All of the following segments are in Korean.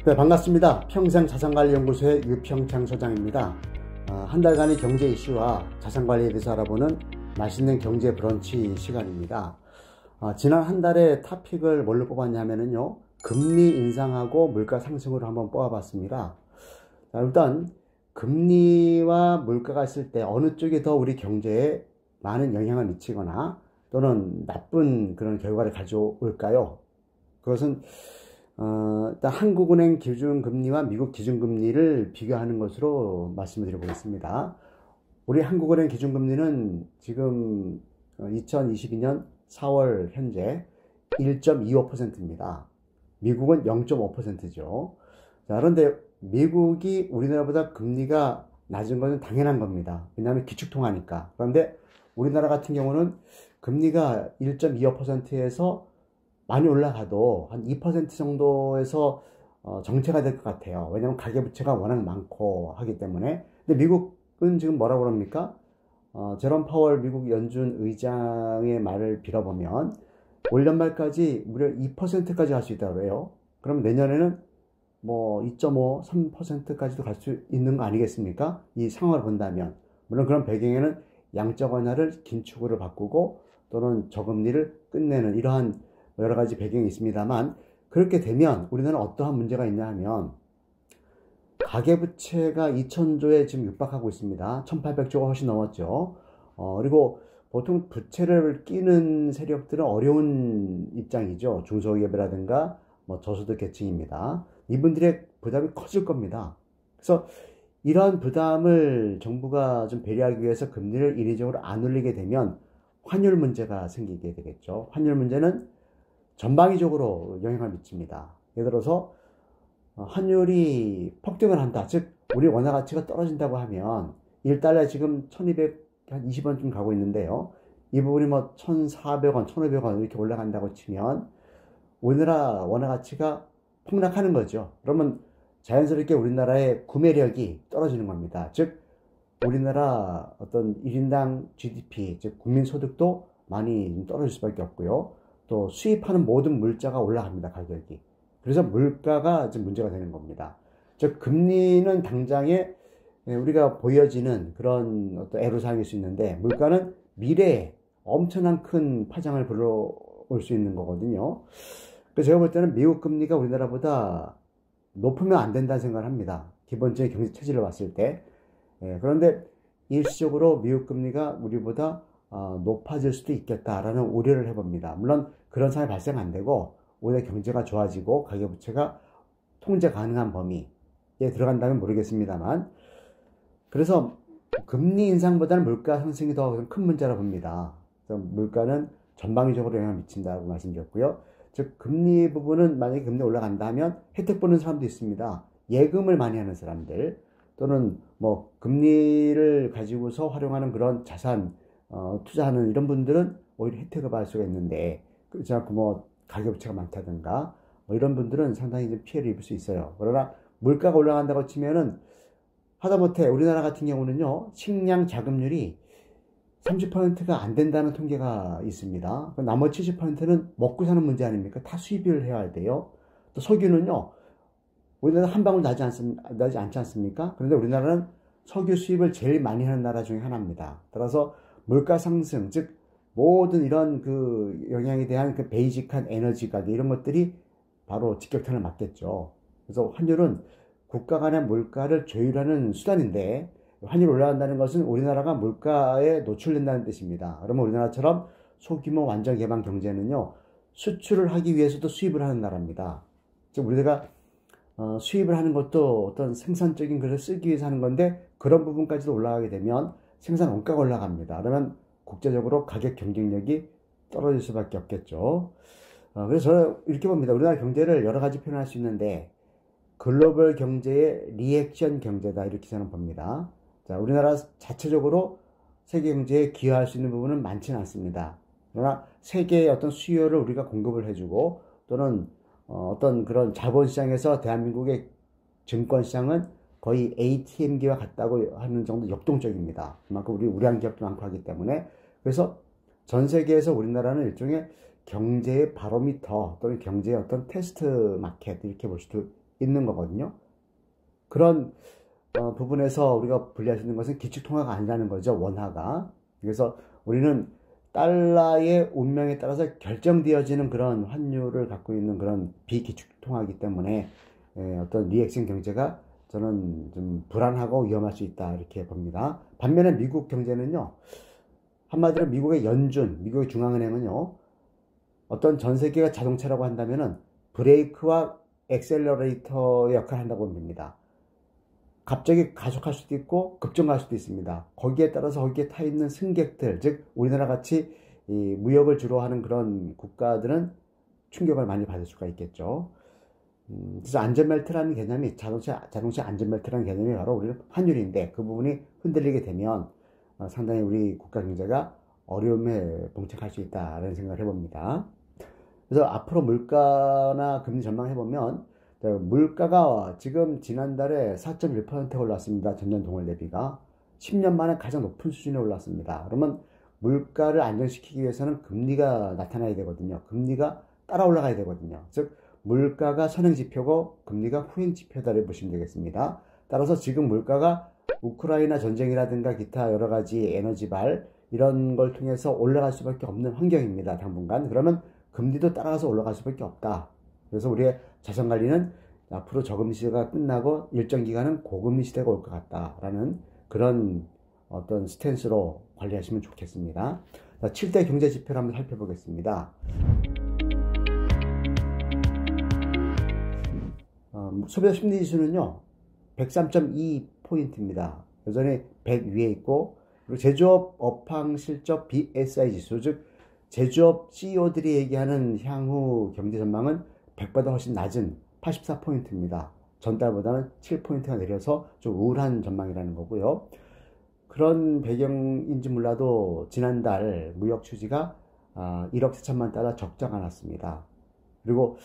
네, 반갑습니다. 평생자산관리연구소의 유평창 소장입니다. 한 달간의 경제 이슈와 자산관리에 대해서 알아보는 맛있는 경제 브런치 시간입니다. 지난 한 달의 토픽을 뭘로 뽑았냐면요, 금리 인상하고 물가 상승으로 한번 뽑아봤습니다. 자, 일단 금리와 물가가 있을 때 어느 쪽이 더 우리 경제에 많은 영향을 미치거나 또는 나쁜 그런 결과를 가져올까요? 그것은 일단 한국은행 기준금리와 미국 기준금리를 비교하는 것으로 말씀을 드려보겠습니다. 우리 한국은행 기준금리는 지금 2022년 4월 현재 1.25%입니다. 미국은 0.5%죠. 자, 그런데 미국이 우리나라보다 금리가 낮은 것은 당연한 겁니다. 왜냐하면 기축통화니까. 그런데 우리나라 같은 경우는 금리가 1.25%에서 많이 올라가도 한 2% 정도에서 정체가 될 것 같아요. 왜냐하면 가계부채가 워낙 많고 하기 때문에. 근데 미국은 지금 뭐라고 그럽니까? 제롬 파월 미국 연준 의장의 말을 빌어보면 올 연말까지 무려 2%까지 갈 수 있다고 해요. 그럼 내년에는 뭐 2.5, 3%까지도 갈 수 있는 거 아니겠습니까? 이 상황을 본다면. 물론 그런 배경에는 양적 완화를 긴축으로 바꾸고 또는 저금리를 끝내는 이러한 여러 가지 배경이 있습니다만, 그렇게 되면 우리나라는 어떠한 문제가 있냐 하면 가계부채가 2,000조에 지금 육박하고 있습니다. 1,800조가 훨씬 넘었죠. 그리고 보통 부채를 끼는 세력들은 어려운 입장이죠. 중소기업이라든가 뭐 저소득 계층입니다. 이분들의 부담이 커질 겁니다. 그래서 이러한 부담을 정부가 좀 배려하기 위해서 금리를 인위적으로 안 올리게 되면 환율 문제가 생기게 되겠죠. 환율 문제는 전방위적으로 영향을 미칩니다. 예를 들어서 환율이 폭등을 한다. 즉 우리 원화 가치가 떨어진다고 하면 1달러에 지금 1220원쯤 가고 있는데요. 이 부분이 뭐 1400원, 1500원 이렇게 올라간다고 치면 우리나라 원화 가치가 폭락하는 거죠. 그러면 자연스럽게 우리나라의 구매력이 떨어지는 겁니다. 즉 우리나라 어떤 1인당 GDP, 즉 국민소득도 많이 떨어질 수밖에 없고요. 또 수입하는 모든 물자가 올라갑니다, 가격이. 그래서 물가가 좀 문제가 되는 겁니다. 즉 금리는 당장에 우리가 보여지는 그런 어떤 애로사항일 수 있는데, 물가는 미래에 엄청난 큰 파장을 불러올 수 있는 거거든요. 그래서 제가 볼 때는 미국 금리가 우리나라보다 높으면 안 된다는 생각을 합니다. 기본적인 경제 체질을 봤을 때. 그런데 일시적으로 미국 금리가 우리보다 높아질 수도 있겠다라는 우려를 해봅니다. 물론 그런 상황이 발생 안 되고 오히려 경제가 좋아지고 가계부채가 통제 가능한 범위에 들어간다면 모르겠습니다만, 그래서 금리 인상보다는 물가 상승이 더 큰 문제라 봅니다. 물가는 전방위적으로 영향을 미친다고 말씀드렸고요. 즉 금리 부분은 만약에 금리 올라간다 하면 혜택 보는 사람도 있습니다. 예금을 많이 하는 사람들 또는 뭐 금리를 가지고서 활용하는 그런 자산 투자하는 이런 분들은 오히려 혜택을 받을 수가 있는데, 그렇지 않고 뭐 가계부채가 많다든가 뭐 이런 분들은 상당히 좀 피해를 입을 수 있어요. 그러나 물가가 올라간다고 치면은 하다못해 우리나라 같은 경우는요, 식량 자급률이 30%가 안 된다는 통계가 있습니다. 나머지 70%는 먹고 사는 문제 아닙니까? 다 수입을 해야 돼요. 또 석유는요, 우리나라 한 방울 나지 않지 않습니까? 그런데 우리나라는 석유 수입을 제일 많이 하는 나라 중에 하나입니다. 따라서 물가 상승, 즉 모든 이런 그 영향에 대한 그 베이직한 에너지 가격 이런 것들이 바로 직격탄을 맞겠죠. 그래서 환율은 국가 간의 물가를 조율하는 수단인데, 환율이 올라간다는 것은 우리나라가 물가에 노출된다는 뜻입니다. 그러면 우리나라처럼 소규모 완전 개방 경제는요, 수출을 하기 위해서도 수입을 하는 나라입니다. 즉 우리가 수입을 하는 것도 어떤 생산적인 것을 쓰기 위해서 하는 건데, 그런 부분까지도 올라가게 되면 생산 원가가 올라갑니다. 그러면 국제적으로 가격 경쟁력이 떨어질 수밖에 없겠죠. 그래서 저는 이렇게 봅니다. 우리나라 경제를 여러 가지 표현할 수 있는데, 글로벌 경제의 리액션 경제다 이렇게 저는 봅니다. 자, 우리나라 자체적으로 세계 경제에 기여할 수 있는 부분은 많지는 않습니다. 그러나 세계의 어떤 수요를 우리가 공급을 해주고 또는 어떤 그런 자본시장에서 대한민국의 증권시장은 거의 ATM기와 같다고 하는 정도 역동적입니다. 그만큼 우리한 기업도 많고 하기 때문에. 그래서 전 세계에서 우리나라는 일종의 경제의 바로미터 또는 경제의 어떤 테스트 마켓 이렇게 볼 수도 있는 거거든요. 그런 부분에서 우리가 분리할 수 있는 것은 기축통화가 아니라는 거죠. 원화가. 그래서 우리는 달러의 운명에 따라서 결정되어지는 그런 환율을 갖고 있는 그런 비기축통화이기 때문에 어떤 리액션 경제가 저는 좀 불안하고 위험할 수 있다 이렇게 봅니다. 반면에 미국 경제는요. 한마디로 미국의 연준, 미국의 중앙은행은요. 어떤 전 세계가 자동차라고 한다면은 브레이크와 엑셀러레이터의 역할을 한다고 봅니다. 갑자기 가속할 수도 있고 급정할 수도 있습니다. 거기에 따라서 거기에 타 있는 승객들, 즉 우리나라 같이 이 무역을 주로 하는 그런 국가들은 충격을 많이 받을 수가 있겠죠. 그래서 안전벨트라는 개념이 자동차 안전벨트라는 개념이 바로 우리 환율인데 그 부분이 흔들리게 되면 상당히 우리 국가 경제가 어려움에 봉착할 수 있다라는 생각을 해봅니다. 그래서 앞으로 물가나 금리 전망해보면 물가가 지금 지난달에 4.1% 올랐습니다. 전년 동월 대비가 10년 만에 가장 높은 수준에 올랐습니다. 그러면 물가를 안정시키기 위해서는 금리가 나타나야 되거든요. 금리가 따라 올라가야 되거든요. 즉 물가가 선행지표고 금리가 후행지표다를 보시면 되겠습니다. 따라서 지금 물가가 우크라이나 전쟁이라든가 기타 여러 가지 에너지발 이런 걸 통해서 올라갈 수밖에 없는 환경입니다. 당분간. 그러면 금리도 따라가서 올라갈 수밖에 없다. 그래서 우리의 자산관리는 앞으로 저금리 시대가 끝나고 일정 기간은 고금리 시대가 올 것 같다라는 그런 어떤 스탠스로 관리하시면 좋겠습니다. 자, 7대 경제 지표를 한번 살펴보겠습니다. 소비자 심리 지수는요 103.2포인트입니다. 여전히 100 위에 있고, 그리고 제조업 업황 실적 BSI 지수, 즉 제조업 CEO들이 얘기하는 향후 경제 전망은 100보다 훨씬 낮은 84포인트입니다. 전달보다는 7포인트가 내려서 좀 우울한 전망이라는 거고요. 그런 배경인지 몰라도 지난달 무역 추지가 1억 4천만 달러 적자가 났습니다. 그리고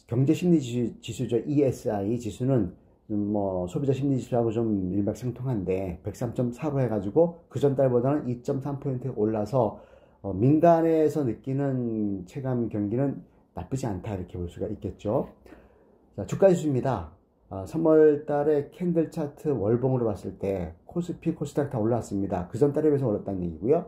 경제 심리 지수죠. ESI 지수는 뭐 소비자 심리 지수하고 좀 일맥상통한데 103.4로 해가지고 그 전달보다는 2.3포인트가 올라서 민간에서 느끼는 체감 경기는 나쁘지 않다 이렇게 볼 수가 있겠죠. 자, 주가 지수입니다. 3월 달에 캔들 차트 월봉으로 봤을 때 코스피, 코스닥 다 올랐습니다. 그 전 달에 비해서 올랐다는 얘기고요.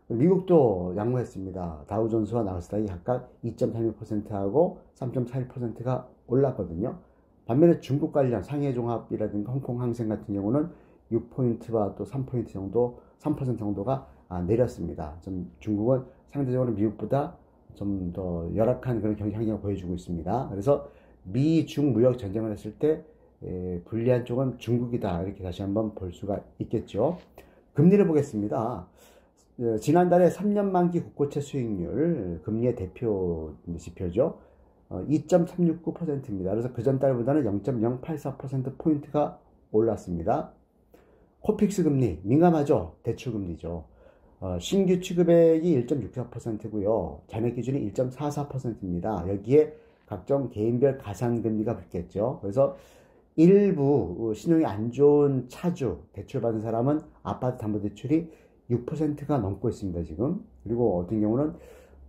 미국도 양호했습니다. 다우존스와 나스닥이 각각 2.32%하고 3.41%가 올랐거든요. 반면에 중국 관련 상해종합이라든가 홍콩 항생 같은 경우는 6포인트와 또 3포인트 정도, 3% 정도가 내렸습니다. 좀 중국은 상대적으로 미국보다 좀 더 열악한 그런 경기 환경을 보여주고 있습니다. 그래서 미중 무역 전쟁을 했을 때 불리한 쪽은 중국이다 이렇게 다시 한번 볼 수가 있겠죠. 금리를 보겠습니다. 지난달에 3년 만기 국고채 수익률 금리의 대표 지표죠. 2.369%입니다. 그래서 그 전달보다는 0.084%포인트가 올랐습니다. 코픽스 금리 민감하죠. 대출금리죠. 신규 취급액이 1.64%고요. 잔액 기준이 1.44%입니다. 여기에 각종 개인별 가산금리가 붙겠죠. 그래서 일부 신용이 안 좋은 차주, 대출받은 사람은 아파트 담보대출이 6%가 넘고 있습니다, 지금. 그리고 어떤 경우는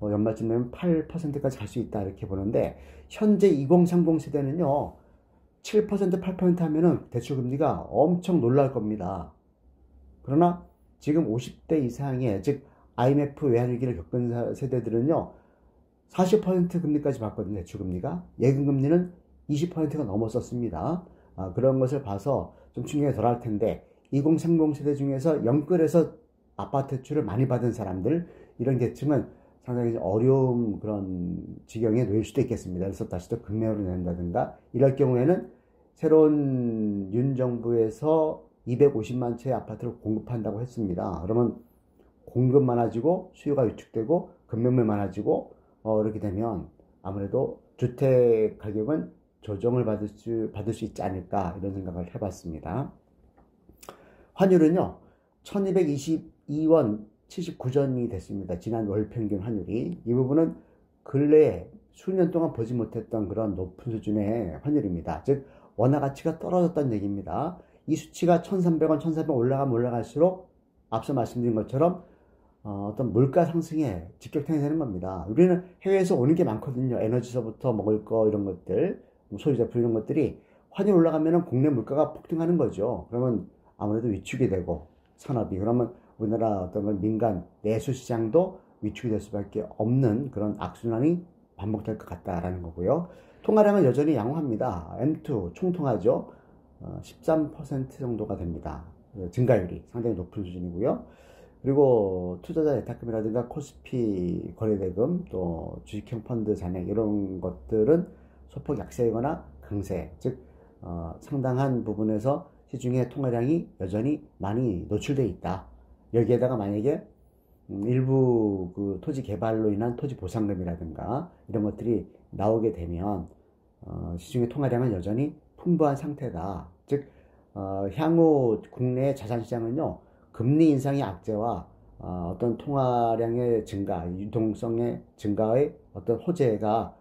연말쯤 되면 8%까지 갈 수 있다, 이렇게 보는데, 현재 2030 세대는요, 7%, 8% 하면은 대출금리가 엄청 놀랄 겁니다. 그러나 지금 50대 이상의, 즉, IMF 외환위기를 겪은 세대들은요, 40% 금리까지 받거든요, 대출금리가. 예금금리는 20%가 넘었었습니다. 그런 것을 봐서 좀 충격이 덜 할 텐데, 2030 세대 중에서 영끌에서 아파트 대출을 많이 받은 사람들, 이런 계층은 상당히 어려운 그런 지경에 놓일 수도 있겠습니다. 그래서 다시 또 급매물을 낸다든가, 이럴 경우에는 새로운 윤 정부에서 250만 채의 아파트를 공급한다고 했습니다. 그러면 공급 많아지고 수요가 위축되고 급매물 많아지고 이렇게 되면 아무래도 주택 가격은 조정을 받을 수 있지 않을까 이런 생각을 해봤습니다. 환율은요 1222원 79전이 됐습니다. 지난 월 평균 환율이. 이 부분은 근래에 수년 동안 보지 못했던 그런 높은 수준의 환율입니다. 즉 원화 가치가 떨어졌다는 얘기입니다. 이 수치가 1300원 1400원 올라가면 올라갈수록 앞서 말씀드린 것처럼 어떤 물가 상승에 직격탄이 되는 겁니다. 우리는 해외에서 오는 게 많거든요. 에너지서부터 먹을 거 이런 것들, 소비자품 이런 것들이 환율 올라가면 국내 물가가 폭등하는 거죠. 그러면 아무래도 위축이 되고 산업이, 그러면 우리나라 어떤 걸 민간 내수 시장도 위축이 될 수밖에 없는 그런 악순환이 반복될 것 같다라는 거고요. 통화량은 여전히 양호합니다. M2 총통화죠. 13% 정도가 됩니다. 증가율이 상당히 높은 수준이고요. 그리고 투자자 예탁금이라든가 코스피 거래대금, 또 주식형 펀드 잔액, 이런 것들은 소폭 약세이거나 강세, 즉 상당한 부분에서 시중의 통화량이 여전히 많이 노출되어 있다. 여기에다가 만약에 일부 그 토지 개발로 인한 토지 보상금이라든가 이런 것들이 나오게 되면 시중의 통화량은 여전히 풍부한 상태다. 즉 향후 국내 자산시장은요, 금리 인상의 악재와 어떤 통화량의 증가, 유동성의 증가의 어떤 호재가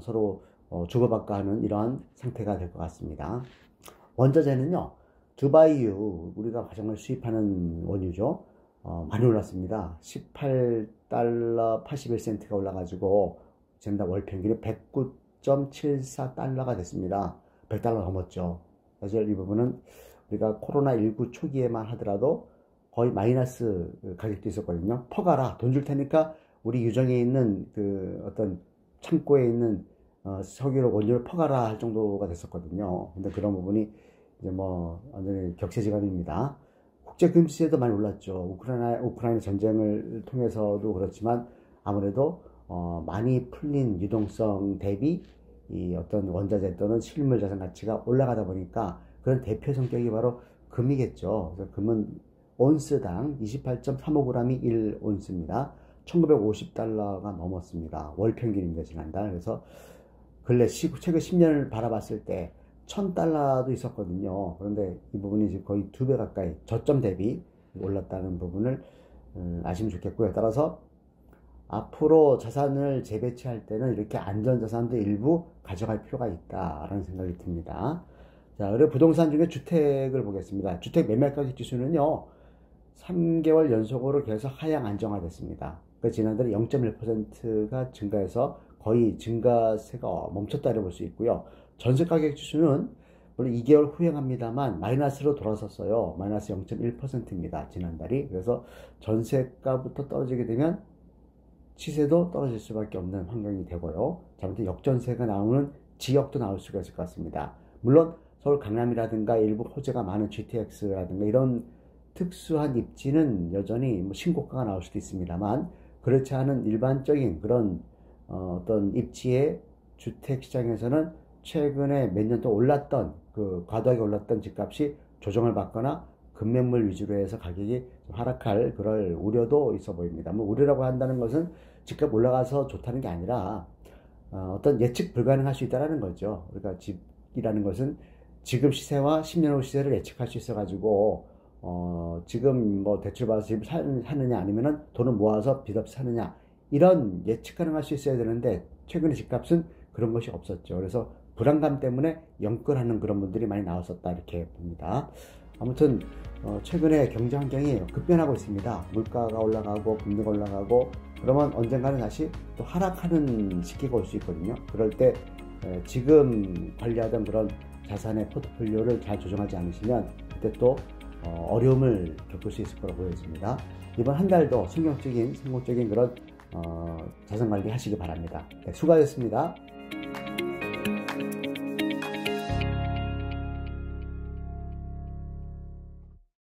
서로 주고받고 하는 이러한 상태가 될 것 같습니다. 원자재는요, 두바이유, 우리가 가정을 수입하는 원유죠. 많이 올랐습니다. 18달러 81센트가 올라가지고 지난달 월 평균이 109.74달러가 됐습니다. 100달러 넘었죠. 사실 이 부분은 우리가 코로나19 초기에만 하더라도 거의 마이너스 가격도 있었거든요. 퍼가라, 돈 줄 테니까 우리 유정에 있는 그 어떤 창고에 있는 석유를, 원유를 퍼가라 할 정도가 됐었거든요. 근데 그런 부분이 이제 뭐 완전히 격세지감입니다. 국제금시세도 많이 올랐죠. 우크라이나 전쟁을 통해서도 그렇지만 아무래도 많이 풀린 유동성 대비 이 어떤 원자재 또는 실물 자산 가치가 올라가다 보니까 그런 대표 성격이 바로 금이겠죠. 그래서 금은 온스당 28.35g이 1온스입니다. 1950달러가 넘었습니다. 월 평균입니다, 지난달. 그래서 근래 최근 10년을 바라봤을 때 1000달러도 있었거든요. 그런데 이 부분이 지금 거의 2배 가까이 저점 대비 올랐다는 부분을 아시면 좋겠고요. 따라서 앞으로 자산을 재배치할 때는 이렇게 안전자산도 일부 가져갈 필요가 있다라는 생각이 듭니다. 자, 그리고 부동산 중에 주택을 보겠습니다. 주택 매매가격 지수는요, 3개월 연속으로 계속 하향 안정화됐습니다. 그러니까 지난달에 0.1%가 증가해서 거의 증가세가 멈췄다고 볼 수 있고요. 전세가격 지수는 물론 2개월 후행합니다만 마이너스로 돌아섰어요. 마이너스 0.1%입니다. 지난달이. 그래서 전세가부터 떨어지게 되면 시세도 떨어질 수밖에 없는 환경이 되고요. 잘못해 역전세가 나오는 지역도 나올 수가 있을 것 같습니다. 물론 서울 강남이라든가 일부 호재가 많은 GTX라든가 이런 특수한 입지는 여전히 뭐 신고가가 나올 수도 있습니다만, 그렇지 않은 일반적인 그런 어떤 입지의 주택 시장에서는 최근에 몇 년 동안 올랐던 그 과도하게 올랐던 집값이 조정을 받거나 급매물 위주로 해서 가격이 좀 하락할 그럴 우려도 있어 보입니다. 뭐 우려라고 한다는 것은 집값 올라가서 좋다는 게 아니라 어떤 예측 불가능할 수 있다는 거죠. 그러니까 집이라는 것은 지금 시세와 10년 후 시세를 예측할 수 있어 가지고 지금 뭐 대출 받아서 집을 사느냐 아니면은 돈을 모아서 빚 없이 사느냐, 이런 예측 가능할 수 있어야 되는데 최근에 집값은 그런 것이 없었죠. 그래서 불안감 때문에 영끌하는 그런 분들이 많이 나왔었다, 이렇게 봅니다. 아무튼 최근에 경제 환경이 급변하고 있습니다. 물가가 올라가고 금리가 올라가고 그러면 언젠가는 다시 또 하락하는 시기가 올 수 있거든요. 그럴 때 지금 관리하던 그런 자산의 포트폴리오를 잘 조정하지 않으시면 그때 또 어려움을 겪을 수 있을 거라고 보여집니다. 이번 한 달도 성공적인 그런 자산 관리 하시기 바랍니다. 네, 수고하셨습니다.